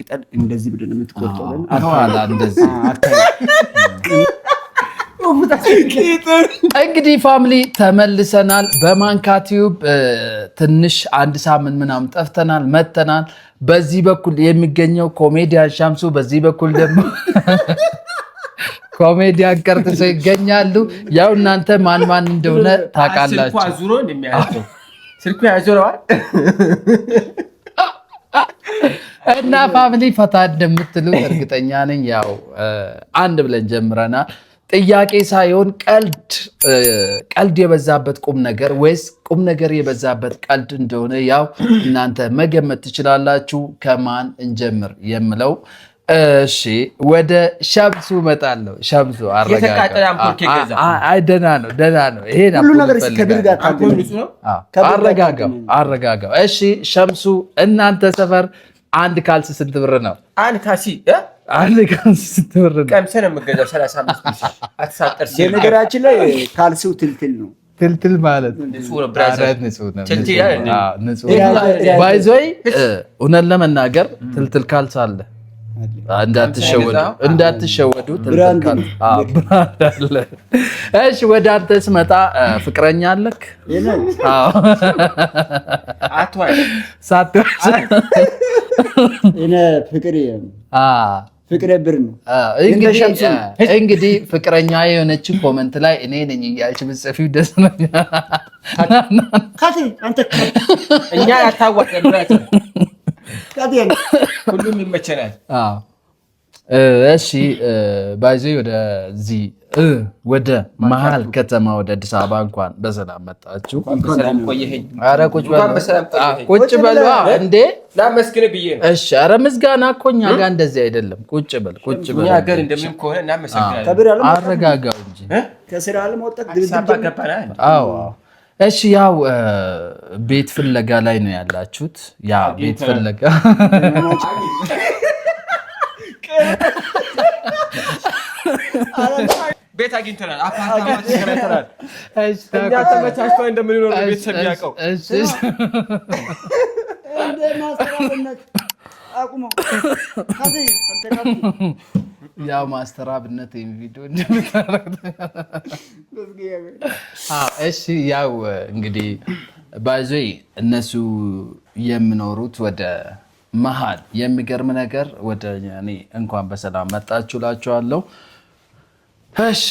ቅጠል እንደዚህ ብለን የምትቆርጠው አቷላ እንደዚህ እንግዲህ ፋሚሊ ተመልሰናል። በማንካ ቲዩብ ትንሽ አንድ ሳምንት ምናምን ጠፍተናል መተናል። በዚህ በኩል የሚገኘው ኮሜዲያን ሻምሱ፣ በዚህ በኩል ደግሞ ኮሜዲያን ቀርጥሶ ይገኛሉ። ያው እናንተ ማን ማን እንደሆነ ታውቃላችሁ። ስልኩ ያዞረዋል እና ፋሚሊ ፈታ እንደምትሉት እርግጠኛ ነኝ። ያው አንድ ብለን ጀምረናል። ጥያቄ ሳይሆን ቀልድ የበዛበት ቁም ነገር ወይስ ቁም ነገር የበዛበት ቀልድ እንደሆነ ያው እናንተ መገመት ትችላላችሁ። ከማን እንጀምር የምለው እሺ፣ ወደ ሸምሱ እመጣለሁ። ሸምሱ ደህና ነው። ይሄ አረጋጋው። እሺ ሸምሱ፣ እናንተ ሰፈር አንድ ካልሲ ስንት ብር ነው? አንድ ካልሲ ስንት ብር ነው? ቀምሰህ ነው የምትገዛው 35 ብር። አትሳጠር። የነገራችን ላይ ካልሲው ትልትል ነው። ትልትል ማለት ባይዞይ እውነት ለመናገር ትልትል ካልሲ አለ። እንዳትሸወዱ ትልትል ካልሲ አለ። እሺ ወደ አንተ ስመጣ ፍቅረኛ አለክ? ፍቅር ብር ነው። እንግዲህ ፍቅረኛ የሆነች ኮመንት ላይ እኔ ነኝ እያልሽ ብትጽፊው ደስ ነው። እኛ ያታወቀን ሁሉም ይመቸናል። እሺ ባይዘ ወደዚህ ወደ መሀል ከተማ ወደ አዲስ አበባ እንኳን በሰላም መጣችሁ። ኧረ ቁጭ በል እንዴ ላመስግን ብዬ ነው። እሺ ኧረ ምስጋና እኮ እኛ ጋር እንደዚህ አይደለም። ቁጭ በል እኛ ሀገር እንደምን ከሆነ እናመሰግናለን። አረጋጋው እንጂ ከስራ ለመውጣት ድርድር ገባናል። አዎ እሺ ያው ቤት ፍለጋ ላይ ነው ያላችሁት። ያ ቤት ፍለጋ ቤት አግኝተናል። አፓርታማ ተከራይተናል። እኛ ተመቻችተን እንደምንኖር ቤተሰብ ያውቀው። ያው ማስተራብነት ቪዲዮ እንደምታረግ። እሺ ያው እንግዲህ ባይዞይ እነሱ የሚኖሩት ወደ መሀል የሚገርም ነገር ወደ እኔ እንኳን በሰላም መጣችሁ እላችኋለሁ። እሺ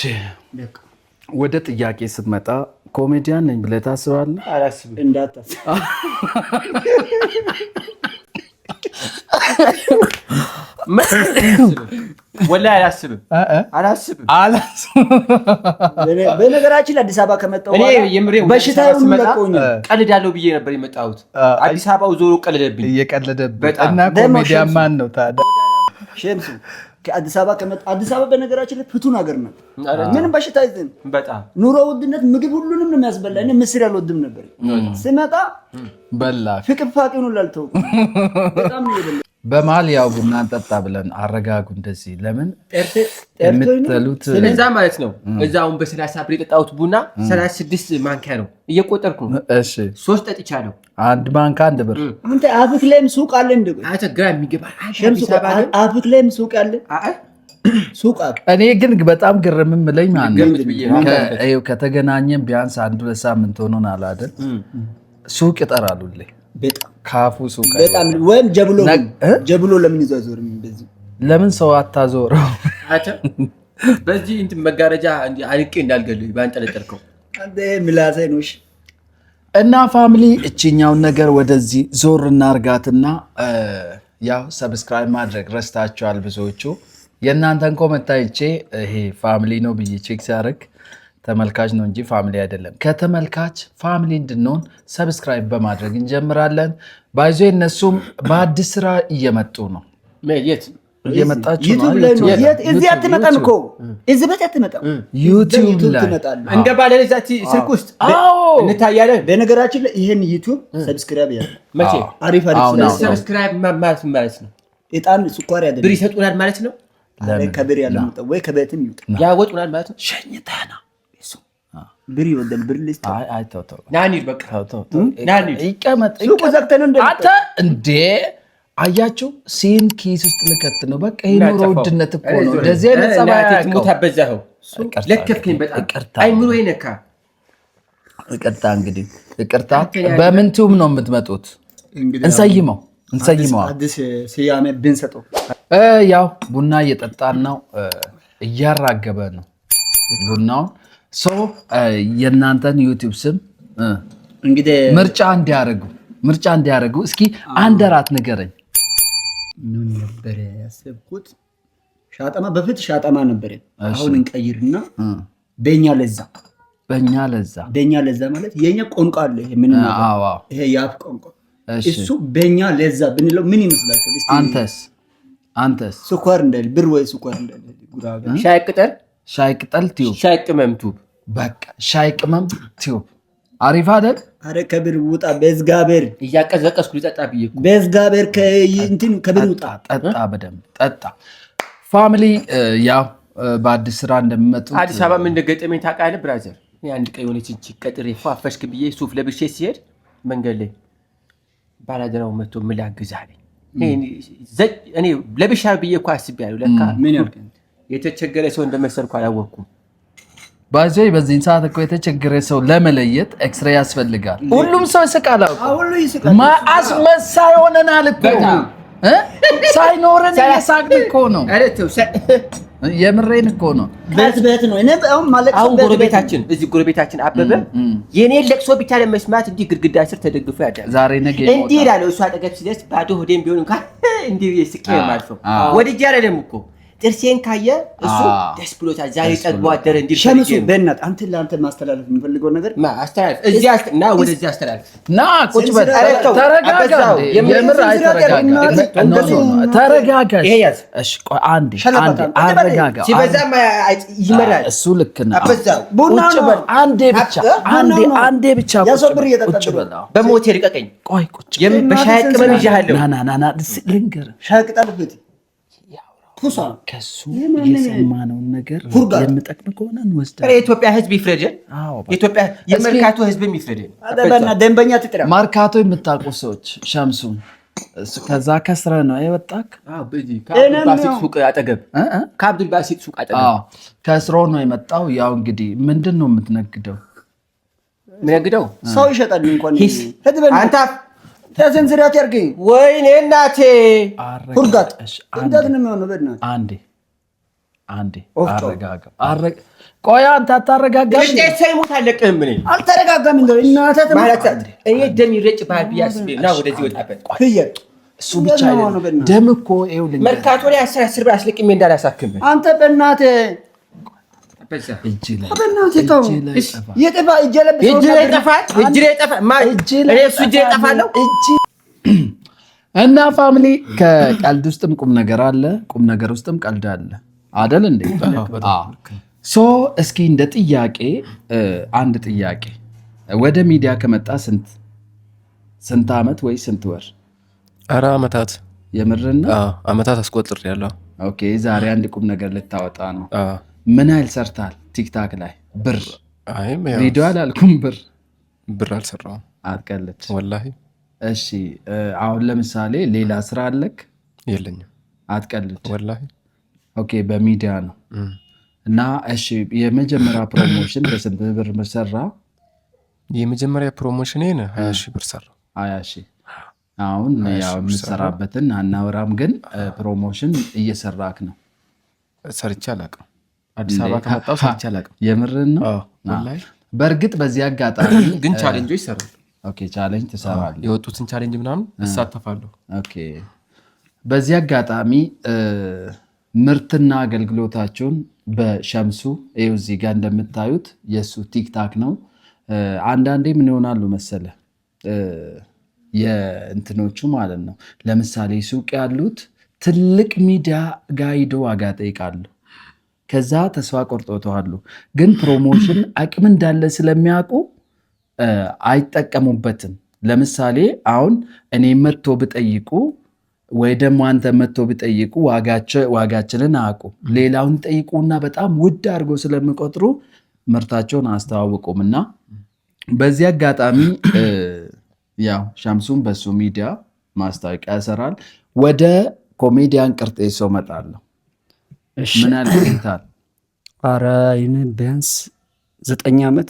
ወደ ጥያቄ ስትመጣ ኮሜዲያን ነኝ ብለህ ታስባለህ? አላስብም። እንዳታስብ ወላሂ አላስብም። በነገራችን አዲስ አበባ ከመጣሁ በሽታውን ለቆኛል። ቀልዳለሁ ብዬ ነበር የመጣሁት። አዲስ አበባው ዞሮ ቀለደብኝ። እየቀለደብኝ እና ኮሜዲያን ማን ነው ታዲያ? ሸምሱ ከአዲስ አበባ ከመጣ አዲስ አበባ በነገራችን ላይ ፍቱን ሀገር ነው። ምንም በሽታ አይዘን። በጣም ኑሮ ውድነት ምግብ ሁሉንም ነው የሚያስበላ። እኔ ምስር ያልወድም ነበር። ስመጣ በላ ፍቅፋቂውን ላልተው በጣም ነው የበላ። በመሀል ያው ቡና እንጠጣ ብለን አረጋጉ። እንደዚህ ለምን የምትሉት እዛ ማለት ነው። እዛውን በ30 ብር የጠጣሁት ቡና 36 ማንኪያ ነው እየቆጠርኩ ነው። እሺ 3 ጠጥቻለሁ። አንድ ማንካ አንድ ብር። አንተ አፍክ ላይም ሱቅ አለ እንዴ? አንተ ግራ የሚገባ አፍክ ላይም ሱቅ አለ። ሱቅ እኔ ግን በጣም ግርም የምለኝ ማለት ከተገናኘን ቢያንስ 1-2 ሳምንት ሆኖን አላደል ሱቅ ይጠራሉልኝ። በጣም ካፉ ሱቅ በጣም ወይም ጀብሎ ለምን ይዟዞርም? በዚህ ለምን ሰው አታዞረው? አታ በዚህ እንት መጋረጃ አንቄ እንዳልገልኝ ባንጠለጠልከው አንተ ምላሴ ነውሽ። እና ፋሚሊ እቺኛውን ነገር ወደዚህ ዞር እናርጋትና ያው ሰብስክራይብ ማድረግ ረስታችኋል ብዙዎቹ። የእናንተን ኮሜንት አይቼ ይሄ ፋሚሊ ነው ብዬ ቼክ ሲያደርግ ተመልካች ነው እንጂ ፋሚሊ አይደለም። ከተመልካች ፋሚሊ እንድንሆን ሰብስክራይብ በማድረግ እንጀምራለን። ባይዞ እነሱም በአዲስ ስራ እየመጡ ነው። እየመጣችሁ ነው። እዚህ አትመጣም እኮ እዚህ ቤት አትመጣም። ዩቲዩብ ላይ እንገባለን። እዛች ስልክ ውስጥ እንታያለን። በነገራችን ላይ ይሄን ዩቲዩብ ሰብስክራይብ ያለ መቼ አሪፍ ሰብስክራይብ ማለት ነው። እጣን ስኳር ያደለ ብር ይሰጡናል ማለት ነው። ከብር ያለ ወይ ከቤትም ይውጣ ያወጡናል ማለት ነው። ሸኝታና ብር ይወደል ብር ልስጥ። አይ ተው ናኒ በቃ ተው ናኒ ይቀመጥ። ሱቁ ዘግተን አንተ እንዴ አያችሁ ሲን ኪስ ውስጥ ልከት ነው። በቃ የኑሮ ውድነት እኮ ነው። እንደዚህ አይነት ጸባይ አያውቀው አበዛኸው። ለከፍከኝ በጣም አይምሮ ይነካ። ይቅርታ እንግዲህ ይቅርታ። በምን ቲዩብ ነው የምትመጡት? እንሰይመው አዲስ ስያሜ ብንሰጠው። ያው ቡና እየጠጣን ነው፣ እያራገበ ነው ቡናውን። የእናንተን ዩቲዩብ ስም እንግዲህ ምርጫ እንዲያደርጉ እስኪ አንድ አራት ንገረኝ። ምን ነበር ያሰብኩት? ሻጠማ በፊት ሻጠማ ነበር። አሁን እንቀይርና በእኛ ለዛ ማለት የኛ ቋንቋ አለ። ይሄ የአፍ ቋንቋ እሱ በእኛ ለዛ ብንለው ምን ይመስላችኋል? አንተስ ስኳር እንዳይል ብር ወይ ስኳር እንዳይል ጉራጋ ሻይ ቅጠል ቲዩብ ሻይ ቅመም ቲዩብ በቃ ሻይ ቅመም ቲዩብ አሪፍ አይደል? አረ ከብር ውጣ በዝጋበር እያቀዘቀስኩ ልጠጣ ብዬ እኮ በዝጋበር ከእንትን ከብር ውጣ ጠጣ በደንብ ጠጣ። ፋሚሊ ያው በአዲስ ስራ እንደሚመጡ አዲስ አበባ ምን እንደገጠመኝ ታውቃለህ ብራዘር? አንድ ቀን የሆነች እንጂ ቀጥሬ ፏፈሽክ ብዬ ሱፍ ለብሼ ሲሄድ መንገድ ላይ ባላደራው መጥቶ ምን ላግዝህ አለኝ። እኔ ለብሻ ብዬ እኮ አስቤያለሁ። ለካ ምን የተቸገረ ሰው እንደመሰልኩ አላወቅኩም። በዚህን ሰዓት እኮ የተቸገረ ሰው ለመለየት ኤክስሬ ያስፈልጋል። ሁሉም ሰው ይስቃል። አስመሳይ ሆነናል እኮ ሳይኖረን እየሳቅን እኮ ነው። የምሬን እኮ ነው። በት ነው። አሁን ጎረቤታችን አበበ የኔን ለቅሶ ብቻ ለመስማት እንዲህ ግድግዳ ስር ተደግፎ ያዳል። ዛሬ ነገ እንዲህ ይላል። እሱ አጠገብ ሲደርስ ባዶ ሆዴም ቢሆን እንኳን እንዲህ ስቄ ማልፈው ወድጄ አይደለም እኮ ጥርሴን ካየ እሱ ደስ ብሎታል። ዛሬ ጠግቦ አደረ እንዲል ሸምሱ። በእናትህ አንተ ለአንተ ማስተላለፍ የሚፈልገው ነገር አስተላልፍ። እዚህ እና ወደዚህ አስተላልፍ። ና ቁጭ በል። ተረጋጋ። የምር ተረጋጋ። ይሄ ያዝ። እሺ ቆይ አንዴ አረጋጋ። ሲበዛም ይመራል። እሱ ልክ ነው። ቁጭ በል። አንዴ ብቻ ቁጭ በል። በሞቴ ልቀቀኝ። ቆይ ቁጭ በሻይ ቅመም ይዣለሁ። ና ልንገርህ። ሻይ ቅጠልበት ከሱ የሰማነውን ነገር የምጠቅም ከሆነ እንወስዳለን። የኢትዮጵያ ሕዝብ ይፍረደን። ኢትዮጵያ የመርካቶ ሕዝብም ይፍረደን። ደንበኛ ትጥራ ማርካቶ የምታውቁ ሰዎች ሸምሱን ከዛ ከስረ ነው የወጣክ? ከአብዱል ባሲጥ ሱቅ አጠገብ ከስሮ ነው የመጣው። ያው እንግዲህ ምንድን ነው የምትነግደው? ሰው ይሸጣል። እንኳን ተዘንዝራት ያርገኝ። ወይኔ እናቴ ሁርጋጥ እንዴት ነው የሚሆነው? በእናትህ አንዴ አረጋጋ። ቆይ አንተ አታረጋጋም? እንዴት ሳይሞት አለቅህም? ምን አልተረጋጋም እንደው እናትህ ማለት እኔ ደም ይረጭ ባል ቢያስብና ወደዚህ ወጣበት። ቆይ እሱ ብቻ አይደለም ደም እኮ ይኸውልህ መርካቶ ላይ 10 ብር አስለቅሜ እንዳላሳክም አንተ በእናትህ እጅ እና ፋሚሊ ከቀልድ ውስጥም ቁም ነገር አለ፣ ቁም ነገር ውስጥም ቀልድ አለ አደል እንዴ? እስኪ እንደ ጥያቄ አንድ ጥያቄ፣ ወደ ሚዲያ ከመጣ ስንት ዓመት ወይ ስንት ወር? ኧረ ዓመታት። የምርና ዓመታት አስቆጥሬያለሁ። ኦኬ ዛሬ አንድ ቁም ነገር ልታወጣ ነው። ምን ያህል ሰርታል? ቲክታክ ላይ ብር ቪዲዮ አላልኩም፣ ብር አልሰራሁም። አትቀልድ ወላሂ። እሺ አሁን ለምሳሌ ሌላ ስራ አለክ? የለኝም። አትቀልድ ወላሂ። ኦኬ በሚዲያ ነው እና እሺ የመጀመሪያ ፕሮሞሽን በስንት ብር ሰራ? የመጀመሪያ ፕሮሞሽኔን 20 ሺህ ብር ሰራ። 20 ሺህ። አሁን ያው የምትሰራበትን አናወራም፣ ግን ፕሮሞሽን እየሰራክ ነው? ሰርቼ አላውቅም። አዲስ አበባ ከመጣሁ ሰርቼ አላውቅም። የምርን ነው? በእርግጥ በዚህ አጋጣሚ ግን ቻሌንጆች ይሰራል። ኦኬ ቻሌንጅ ትሰራለህ? የወጡትን ቻሌንጅ ምናምን እሳተፋለሁ። ኦኬ በዚህ አጋጣሚ ምርትና አገልግሎታችሁን በሸምሱ ይኸው እዚህ ጋር እንደምታዩት የእሱ ቲክታክ ነው። አንዳንዴ ምን ይሆናሉ መሰለ የእንትኖቹ ማለት ነው። ለምሳሌ ሱቅ ያሉት ትልቅ ሚዲያ ጋር ሄዶ ዋጋ ጠይቃሉ። ከዛ ተስፋ ቆርጦተዋሉ። ግን ፕሮሞሽን አቅም እንዳለ ስለሚያውቁ አይጠቀሙበትም። ለምሳሌ አሁን እኔ መጥቶ ብጠይቁ ወይ ደግሞ አንተ መጥቶ ብጠይቁ ዋጋችንን አያውቁ። ሌላውን ጠይቁና በጣም ውድ አድርጎ ስለሚቆጥሩ ምርታቸውን አስተዋውቁም። እና በዚህ አጋጣሚ ያው ሸምሱም በሱ ሚዲያ ማስታወቂያ ያሰራል። ወደ ኮሜዲያን ቅርጤሶ እመጣለሁ። ምን ያልኩታል? ኧረ ይህን ቢያንስ 9 ዓመት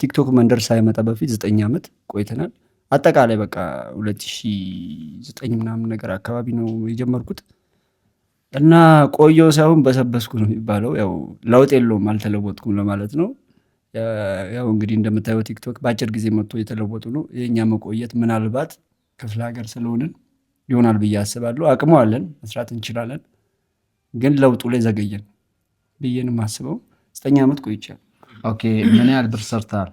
ቲክቶክ መንደር ሳይመጣ በፊት 9 ዓመት ቆይተናል። አጠቃላይ በቃ 2009 ምናምን ነገር አካባቢ ነው የጀመርኩት እና ቆየው ሳይሆን በሰበስኩ ነው የሚባለው። ያው ለውጥ የለውም አልተለወጥኩም ለማለት ነው። ያው እንግዲህ እንደምታየው ቲክቶክ በአጭር ጊዜ መጥቶ የተለወጡ ነው። የእኛ መቆየት ምናልባት ክፍለ ሀገር ስለሆንን ይሆናል ብዬ አስባለሁ። አቅሙ አለን፣ መስራት እንችላለን፣ ግን ለውጡ ላይ ዘገየን ብዬንም አስበው 9 ዓመት ቆይቻለሁ። ኦኬ ምን ያህል ብር ሰርተሃል?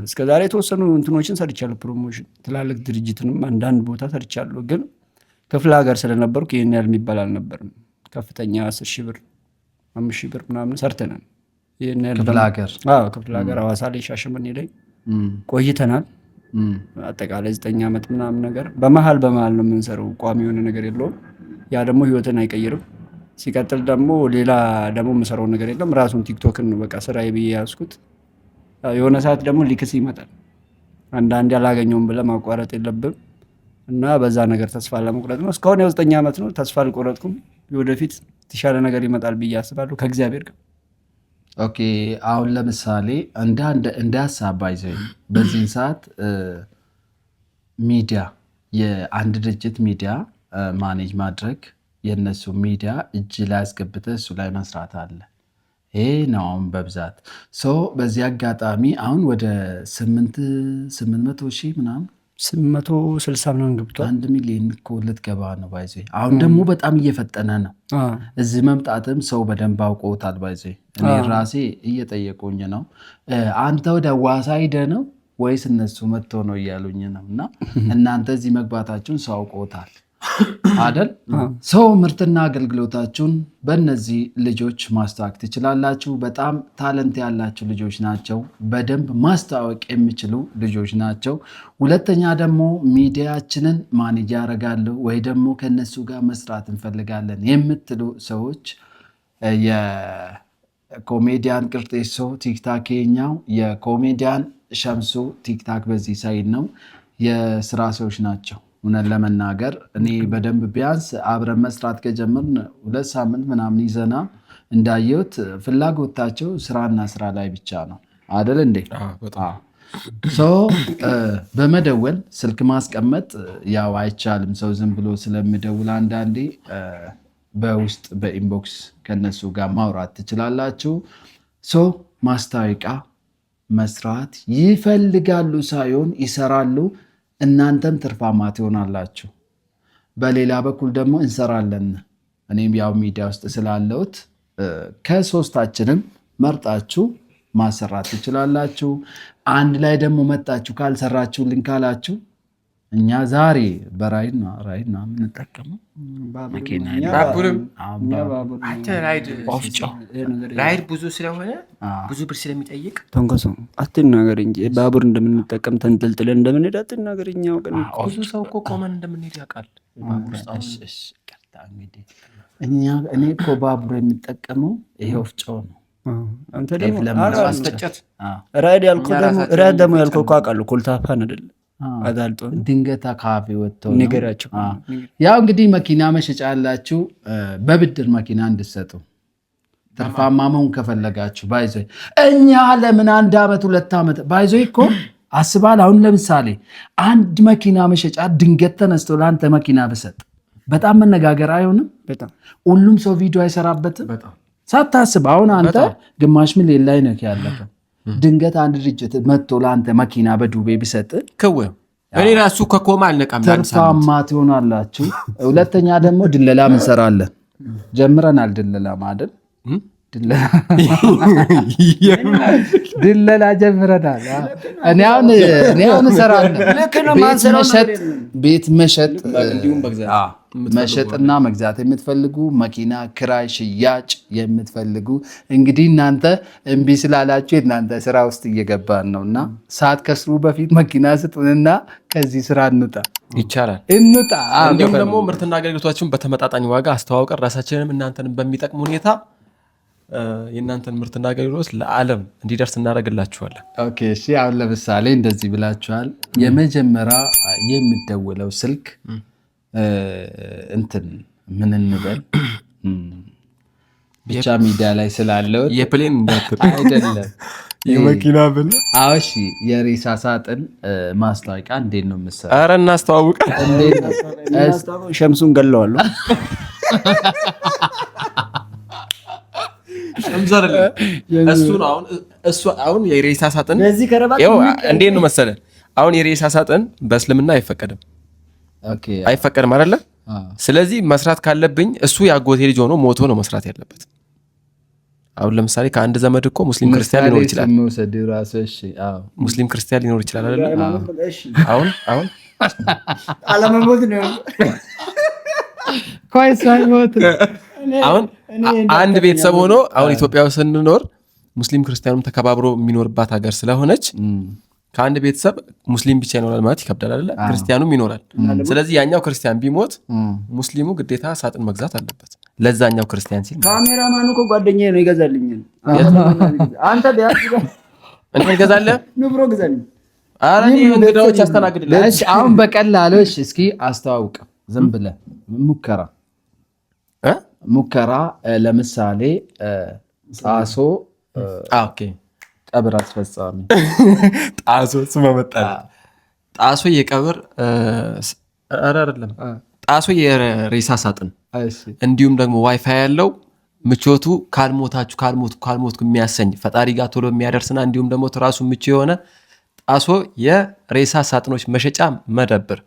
እስከ ዛሬ የተወሰኑ እንትኖችን ሰርቻለሁ፣ ፕሮሞሽን ትላልቅ ድርጅትንም አንዳንድ ቦታ ሰርቻለሁ። ግን ክፍለ ሀገር ስለነበርኩ ይህን ያህል የሚባል አልነበርም። ከፍተኛ 10,000 ብር 5,000 ብር ምናምን ሰርተናል። ክፍለ ሀገር ሐዋሳ ላይ ሻሸመኔ ላይ ቆይተናል። አጠቃላይ 9 ዓመት ምናምን ነገር በመሀል ነው የምንሰራው። ቋሚ የሆነ ነገር የለውም። ያ ደግሞ ህይወትን አይቀይርም። ሲቀጥል ደግሞ ሌላ ደግሞ የምሰራው ነገር የለም። ራሱን ቲክቶክን ነው በቃ ስራዬ ብዬ ያዝኩት። የሆነ ሰዓት ደግሞ ሊክስ ይመጣል። አንዳንዴ አላገኘውም ብለህ ማቋረጥ የለብም እና በዛ ነገር ተስፋ ለመቁረጥ ነው። እስካሁን 9 ዓመት ነው፣ ተስፋ አልቆረጥኩም። ወደፊት የተሻለ ነገር ይመጣል ብዬ አስባለሁ ከእግዚአብሔር ጋር። ኦኬ አሁን ለምሳሌ እንደ ሀሳብ ይዘኝ በዚህን ሰዓት ሚዲያ የአንድ ድርጅት ሚዲያ ማኔጅ ማድረግ የእነሱ ሚዲያ እጅ ላይ አስገብተህ እሱ ላይ መስራት አለ። ይሄ ነው አሁን በብዛት በዚህ አጋጣሚ አሁን ወደ 800,000 ምናምን 860 ምናምን ገብቷል። 1 ሚሊዮን እኮ ልትገባ ነው ባይዘ። አሁን ደግሞ በጣም እየፈጠነ ነው። እዚህ መምጣትም ሰው በደንብ አውቆታል ባይዘ። እኔ ራሴ እየጠየቁኝ ነው አንተ ወደ ሐዋሳ ሄደህ ነው ወይስ እነሱ መጥቶ ነው እያሉኝ ነው። እና እናንተ እዚህ መግባታችሁን ሰው አውቆታል አይደል? ሰው ምርትና አገልግሎታችሁን በእነዚህ ልጆች ማስተዋወቅ ትችላላችሁ። በጣም ታለንት ያላቸው ልጆች ናቸው። በደንብ ማስተዋወቅ የሚችሉ ልጆች ናቸው። ሁለተኛ ደግሞ ሚዲያችንን ማኔጅ ያደርጋሉ ወይ ደግሞ ከነሱ ጋር መስራት እንፈልጋለን የምትሉ ሰዎች የኮሜዲያን ቅርጤሶ ቲክታክ የኛው የኮሜዲያን ሸምሱ ቲክታክ በዚህ ሳይድ ነው። የስራ ሰዎች ናቸው። እውነት ለመናገር እኔ በደንብ ቢያንስ አብረን መስራት ከጀመርን 2 ሳምንት ምናምን ይዘና እንዳየሁት ፍላጎታቸው ስራና ስራ ላይ ብቻ ነው አይደል እንዴ? በመደወል ስልክ ማስቀመጥ ያው አይቻልም። ሰው ዝም ብሎ ስለሚደውል አንዳንዴ በውስጥ በኢንቦክስ ከነሱ ጋር ማውራት ትችላላችሁ። ማስታወቂያ መስራት ይፈልጋሉ ሳይሆን ይሰራሉ። እናንተም ትርፋማ ትሆናላችሁ። በሌላ በኩል ደግሞ እንሰራለን። እኔም ያው ሚዲያ ውስጥ ስላለሁት ከሶስታችንም መርጣችሁ ማሰራት ትችላላችሁ። አንድ ላይ ደግሞ መጣችሁ ካልሰራችሁልን ካላችሁ እኛ ዛሬ በራይድና የምንጠቀመው ራይድ ብዙ ስለሆነ ብዙ ብር ስለሚጠይቅ ተንኮሶ አትናገር እንጂ ባቡር እንደምንጠቀም ተንጠልጥለን እንደምንሄድ አትናገር። ብዙ ሰው እኮ ቆመን እንደምንሄድ ያውቃል። እኔ እኮ ባቡር የሚጠቀመው ይሄ ወፍጮ ነው። አንተ ደግሞ ራይድ ደግሞ ያልከው እኮ አውቃለሁ። ኮልታፋን አይደለም አዳልጦ ድንገት አካባቢ ወጥተው ነገራቸው። ያው እንግዲህ መኪና መሸጫ ያላችሁ በብድር መኪና እንድትሰጡ ትርፋማ መሆን ከፈለጋችሁ ባይዞ እኛ ለምን 1 ዓመት 2 ዓመት ባይዞ እኮ አስባል። አሁን ለምሳሌ አንድ መኪና መሸጫ ድንገት ተነስቶ ለአንተ መኪና ብሰጥ በጣም መነጋገር አይሆንም? ሁሉም ሰው ቪዲዮ አይሰራበትም ሳታስብ። አሁን አንተ ግማሽ ሚሊዮን ላይ ነህ ያለከው ድንገት አንድ ድርጅት መጥቶ ለአንተ መኪና በዱቤ ቢሰጥ እኔ ራሱ ከኮማ አልነቃም። ትርፋማ ትሆናላችሁ። ሁለተኛ ደግሞ ድለላ እንሰራለን። ጀምረናል ድለላ ማለት ድለላ ጀምረናል። እኔ አሁን እሰራለሁ። ቤት መሸጥና መግዛት የምትፈልጉ መኪና ክራይ ሽያጭ የምትፈልጉ እንግዲህ እናንተ እምቢ ስላላችሁ የእናንተ ስራ ውስጥ እየገባን ነው እና ሰዓት ከስሩ በፊት መኪና ስጡንና ከዚህ ስራ እንውጣ። ይቻላል እንውጣ። እንዲሁም ደግሞ ምርትና አገልግሎታችሁን በተመጣጣኝ ዋጋ አስተዋውቀን ራሳችንንም እናንተንም በሚጠቅም ሁኔታ የእናንተን ምርትና አገልግሎት ለዓለም እንዲደርስ እናደርግላችኋለን። ኦኬ እሺ። አሁን ለምሳሌ እንደዚህ ብላችኋል። የመጀመሪያ የምደውለው ስልክ እንትን ምን እንበል ብቻ ሚዲያ ላይ ስላለው የፕሌን እንዳትል አይደለም የመኪና ብል አዎሺ የሬሳ ሳጥን ማስታወቂያ እንዴት ነው የምትሰራው? ኧረ እናስተዋውቅ። ሸምሱን ገለዋለሁ። አሁን የሬሳ ሳጥን እንዴት ነው መሰለህ? አሁን የሬሳ ሳጥን በእስልምና አይፈቀድም። አይፈቀድም አይደለ? ስለዚህ መስራት ካለብኝ እሱ የአጎቴ ልጅ ሆኖ ሞቶ ነው መስራት ያለበት። አሁን ለምሳሌ ከአንድ ዘመድ እኮ ሙስሊም ክርስቲያን ሊኖር ይችላል። ሙስሊም ክርስቲያን ሊኖር ይችላል አይደለ? አሁን አለመሞት ነው። አሁን አንድ ቤተሰብ ሆኖ አሁን ኢትዮጵያ ውስጥ ስንኖር ሙስሊም ክርስቲያኑም ተከባብሮ የሚኖርባት ሀገር ስለሆነች ከአንድ ቤተሰብ ሙስሊም ብቻ ይኖራል ማለት ይከብዳል አይደለ? ክርስቲያኑም ይኖራል። ስለዚህ ያኛው ክርስቲያን ቢሞት ሙስሊሙ ግዴታ ሳጥን መግዛት አለበት ለዛኛው ክርስቲያን ሲል። ካሜራማኑ እኮ ጓደኛዬ ነው ይገዛልኛል። አንተ ቢያንስ እኔ እገዛለሁ ንብሮ ግዛልኝ። ኧረ እኔ እንግዳዎች አስተናግድልህ። እሺ አሁን በቀላሉ እስኪ አስተዋውቅ ዝም ብለህ ሙከራ ለምሳሌ ጣሶ ኦኬ ቀብር አስፈጻሚ ጣሶ ስም መጣል ጣሶ የቀብር አይደለም ጣሶ የሬሳ ሳጥን እንዲሁም ደግሞ ዋይፋይ ያለው ምቾቱ ካልሞትኩ የሚያሰኝ ፈጣሪ ጋር ቶሎ የሚያደርስና እንዲሁም ደግሞ ትራሱ ምቹ የሆነ ጣሶ የሬሳ ሳጥኖች መሸጫ መደብር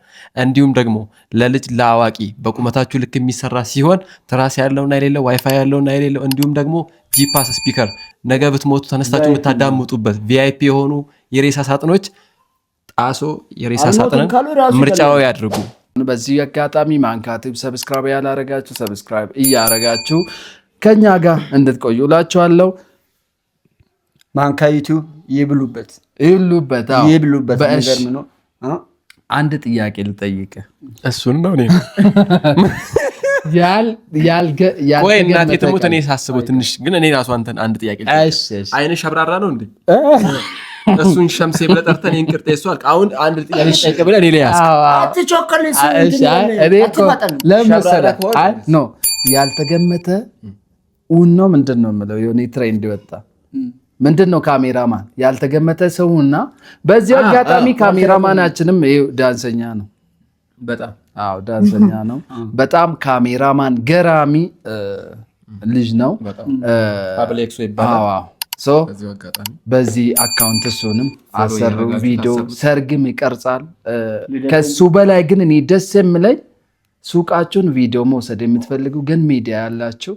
እንዲሁም ደግሞ ለልጅ ለአዋቂ በቁመታችሁ ልክ የሚሰራ ሲሆን ትራስ ያለውና የሌለው ዋይፋይ ያለውና የሌለው እንዲሁም ደግሞ ጂፓስ ስፒከር ነገ ብትሞቱ ተነስታችሁ የምታዳምጡበት ቪአይፒ የሆኑ የሬሳ ሳጥኖች ጣሶ የሬሳ ሳጥንን ምርጫው ያድርጉ። በዚህ አጋጣሚ ማንካቲቭ ሰብስክራይብ ያላረጋችሁ ሰብስክራይብ እያረጋችሁ ከኛ ጋር እንድትቆዩ እላችኋለሁ። ማንካ ዩቲዩብ ይብሉበት። በእሺ አንድ ጥያቄ ልጠይቅ። እሱን ነው እኔ ቆይ እናቴ ትሙት እኔ ሳስበው ትንሽ ግን እኔ ራሱ አንተን አንድ ጥያቄ አይነ ሸብራራ ነው እንዴ? እሱን ሸምሴ ብለህ ጠርተህ እኔን ቅርጤ እሱ አልክ። አሁን አንድ ጥያቄ ጠይቅ ብለህ እኔ ላይ አትቾከል። ያልተገመተ ነው ምንድን ነው የምለው የሆነ ትሬንድ ወጣ። ምንድን ነው ካሜራማን ያልተገመተ ሰውና በዚህ አጋጣሚ ካሜራማናችንም ዳንሰኛ ነው። በጣም ዳንሰኛ ነው። በጣም ካሜራማን ገራሚ ልጅ ነው። አብሌክሶ ይባላል። በዚህ አካውንት እሱንም አሰሩ ቪዲዮ ሰርግም ይቀርጻል። ከሱ በላይ ግን እኔ ደስ የምለኝ ሱቃችሁን ቪዲዮ መውሰድ የምትፈልጉ ግን ሚዲያ ያላችሁ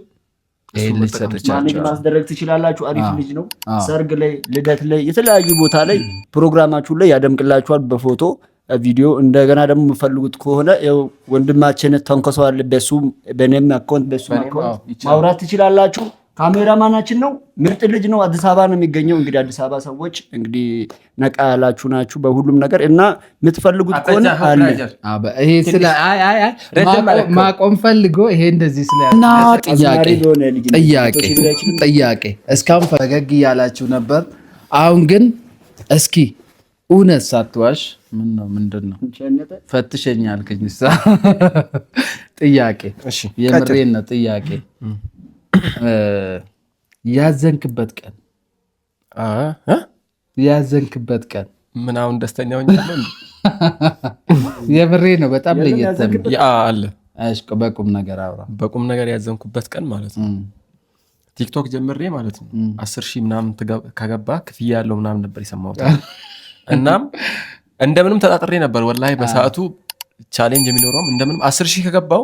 ማኔጅ ማስደረግ ትችላላችሁ። አሪፍ ልጅ ነው። ሰርግ ላይ፣ ልደት ላይ፣ የተለያዩ ቦታ ላይ ፕሮግራማችሁ ላይ ያደምቅላችኋል በፎቶ ቪዲዮ። እንደገና ደግሞ የምፈልጉት ከሆነ ወንድማችን ተንኮሰዋል በሱ በኔም አካውንት በሱ አካውንት ማውራት ትችላላችሁ። ካሜራማናችን ነው። ምርጥ ልጅ ነው። አዲስ አበባ ነው የሚገኘው። እንግዲህ አዲስ አበባ ሰዎች እንግዲህ ነቃ ያላችሁ ናችሁ በሁሉም ነገር እና የምትፈልጉት ከሆነ አለ። ይሄ ስለ ማቆም ፈልጎ ይሄ እንደዚህ ስለ እና ጥያቄ እስካሁን ፈገግ እያላችሁ ነበር። አሁን ግን እስኪ እውነት ሳትዋሽ ምንድን ነው ፈትሸኝ አልከኝ። ጥያቄ የምሬን ነው ጥያቄ ያዘንክበት ቀን ምን አሁን ደስተኛ ሆኛለሁ። የምሬ ነው። በጣም ለየት አለ። በቁም ነገር አውራ። በቁም ነገር ያዘንኩበት ቀን ማለት ነው ቲክቶክ ጀምሬ ማለት ነው 10,000 ምናምን ከገባ ክፍያ ያለው ምናምን ነበር የሰማሁት። እናም እንደምንም ተጣጥሬ ነበር ወላሂ በሰዓቱ ቻሌንጅ የሚኖረውም እንደምንም 10,000 ከገባው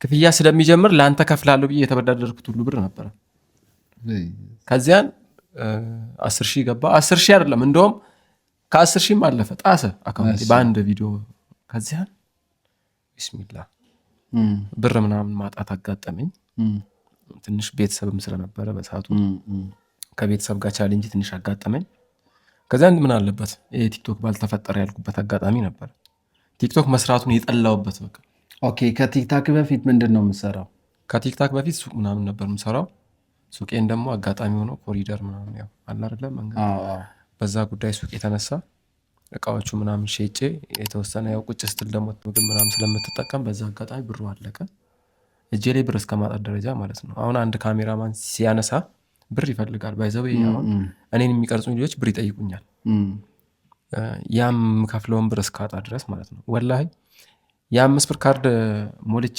ክፍያ ስለሚጀምር ለአንተ ከፍላለሁ ብዬ የተበዳደርኩት ሁሉ ብር ነበረ። ከዚያን 10,000 ገባ። 10,000 አይደለም እንደውም ከ10,000 አለፈ ጣሰ አካውንቴ በአንድ ቪዲዮ። ከዚያን ቢስሚላህ ብር ምናምን ማጣት አጋጠመኝ። ትንሽ ቤተሰብም ስለነበረ በሰዓቱ ከቤተሰብ ጋር ቻሌንጅ ትንሽ አጋጠመኝ። ከዚያን ምን አለበት ቲክቶክ ባልተፈጠረ ያልኩበት አጋጣሚ ነበር። ቲክቶክ መስራቱን የጠላውበት በቃ ኦኬ። ከቲክታክ በፊት ምንድን ነው የምሰራው? ከቲክታክ በፊት ሱቅ ምናምን ነበር የምሰራው። ሱቄን ደግሞ አጋጣሚ ሆኖ ኮሪደር ምናምን ያው አለ አይደለም መንገድ በዛ ጉዳይ ሱቅ የተነሳ እቃዎቹ ምናምን ሸጬ የተወሰነ ያው ቁጭ ስትል ደግሞ ምግብ ምናምን ስለምትጠቀም በዛ አጋጣሚ ብሩ አለቀ። እጄ ላይ ብር እስከማጣት ደረጃ ማለት ነው። አሁን አንድ ካሜራማን ሲያነሳ ብር ይፈልጋል ባይዘው አሁን እኔን የሚቀርጹኝ ልጆች ብር ይጠይቁኛል። ያም ከፍለውን ብር እስካጣ ድረስ ማለት ነው። ወላሂ የ5 ብር ካርድ ሞልቼ